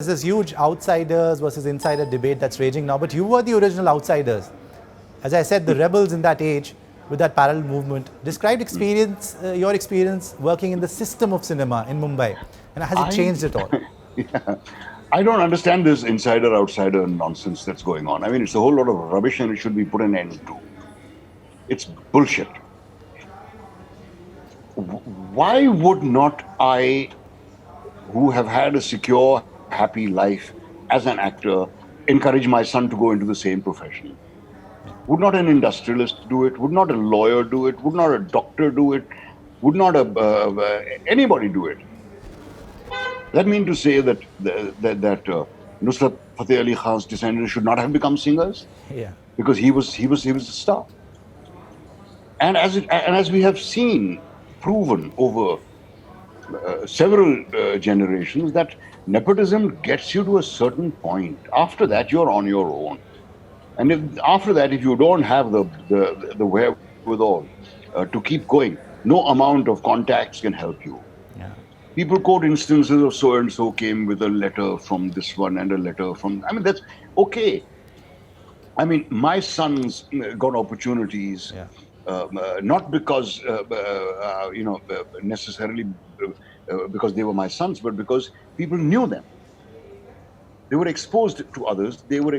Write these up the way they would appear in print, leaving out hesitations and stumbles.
There's this huge outsiders versus insider debate that's raging now, but you were the original outsiders. As I said, the rebels in that age with that parallel movement. Describe your experience working in the system of cinema in Mumbai, and has it changed at all? Yeah, I don't understand this insider outsider nonsense that's going on. I mean, it's a whole lot of rubbish and it should be put an end to. It's bullshit. Why would not I, who have had a secure, happy life as an actor, encourage my son to go into the same profession? Would not an industrialist do it? Would not a lawyer do it? Would not a doctor do it? Would not anybody do it? That means to say that Nusrat Fateh Ali Khan's descendants should not have become singers, Yeah. because he was a star. And as we have seen, proven over several generations, that nepotism gets you to a certain point. After that, you're on your own. And after that, if you don't have the wherewithal to keep going, no amount of contacts can help you. Yeah. People quote instances of so and so came with a letter from this one and a letter from. I mean, that's okay. I mean, my sons got opportunities, Yeah. not because necessarily because they were my sons, but because people knew them. They were exposed to others. They were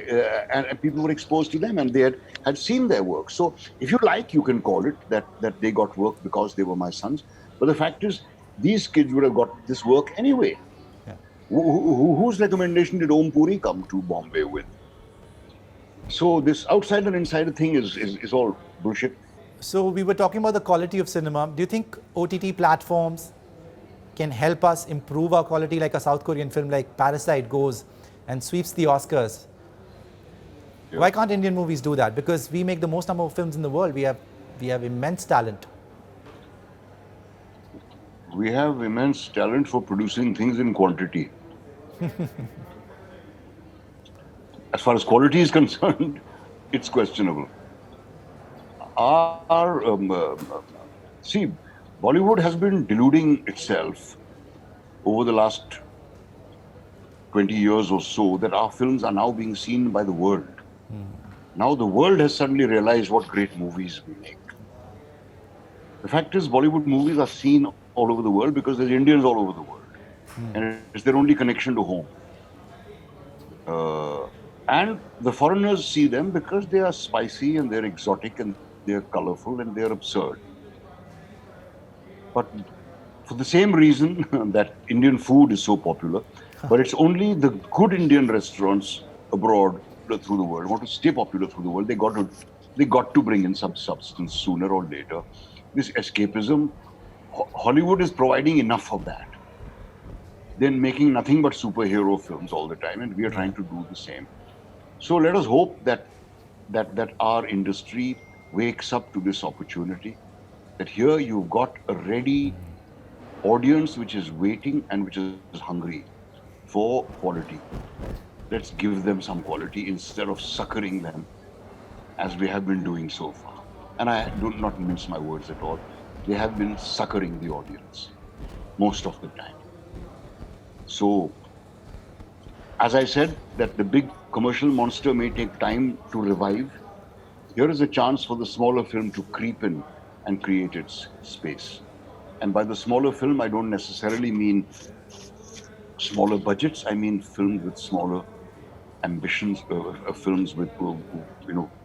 and people were exposed to them, and they had seen their work. So, if you like, you can call it that they got work because they were my sons. But the fact is, these kids would have got this work anyway. Yeah. Whose recommendation did Om Puri come to Bombay with? So this outsider insider thing is all bullshit. So we were talking about the quality of cinema. Do you think OTT platforms can help us improve our quality, like a South Korean film like Parasite goes and sweeps the Oscars? Yeah. Why can't Indian movies do that? Because we make the most number of films in the world. We have immense talent. We have immense talent for producing things in quantity. As far as quality is concerned, it's questionable. See, Bollywood has been deluding itself over the last 20 years or so that our films are now being seen by the world. Now the world has suddenly realized what great movies we make. The fact is, Bollywood movies are seen all over the world because there's Indians all over the world. And it's their only connection to home. And the foreigners see them because they are spicy and they're exotic and they're colorful and they're absurd. But for the same reason that Indian food is so popular, but it's only the good Indian restaurants abroad through the world want to stay popular through the world. They got to bring in some substance sooner or later. This escapism, Hollywood is providing enough of that. They're making nothing but superhero films all the time, and we are trying to do the same. So let us hope that our industry wakes up to this opportunity. That here you've got a ready audience which is waiting and which is hungry for quality. Let's give them some quality instead of suckering them as we have been doing so far. And I do not mince my words at all. They have been suckering the audience most of the time. So, as I said, that the big commercial monster may take time to revive. Here is a chance for the smaller film to creep in and create its space. And by the smaller film, I don't necessarily mean smaller budgets. I mean films with smaller ambitions, films with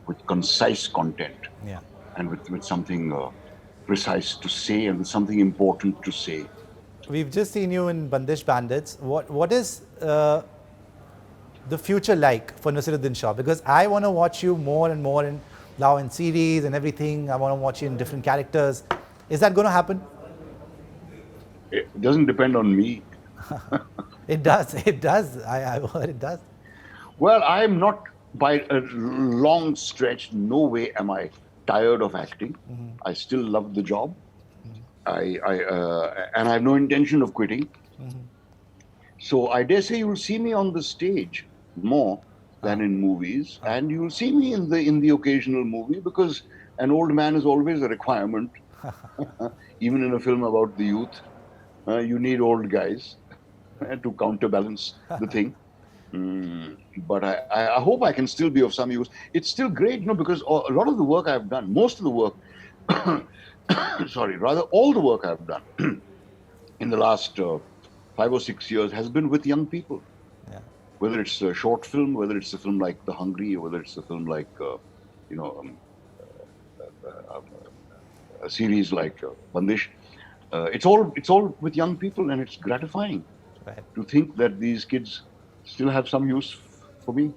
with concise content. Yeah. And with something precise to say and with something important to say. We've just seen you in Bandish Bandits. What is the future like for Naseeruddin Shah? Because I want to watch you more and more now in series and everything. I want to watch you in different characters. Is that going to happen? It doesn't depend on me. It does. It does. I've heard it does. Well, I'm not, by a long stretch, no way am I tired of acting. I still love the job. And I have no intention of quitting. So I dare say you'll see me on the stage more than in movies, and you'll see me in the occasional movie, because an old man is always a requirement. Even in a film about the youth, you need old guys to counterbalance the thing. But I hope I can still be of some use. It's still great, because a lot of the work I've done, most of the work, sorry, rather all the work I've done in the last 5 or 6 years has been with young people. Yeah. Whether it's a short film, whether it's a film like The Hungry, or whether it's a film like, a series like Bandish. It's all with young people, and it's gratifying Right. to think that these kids still have some use for me.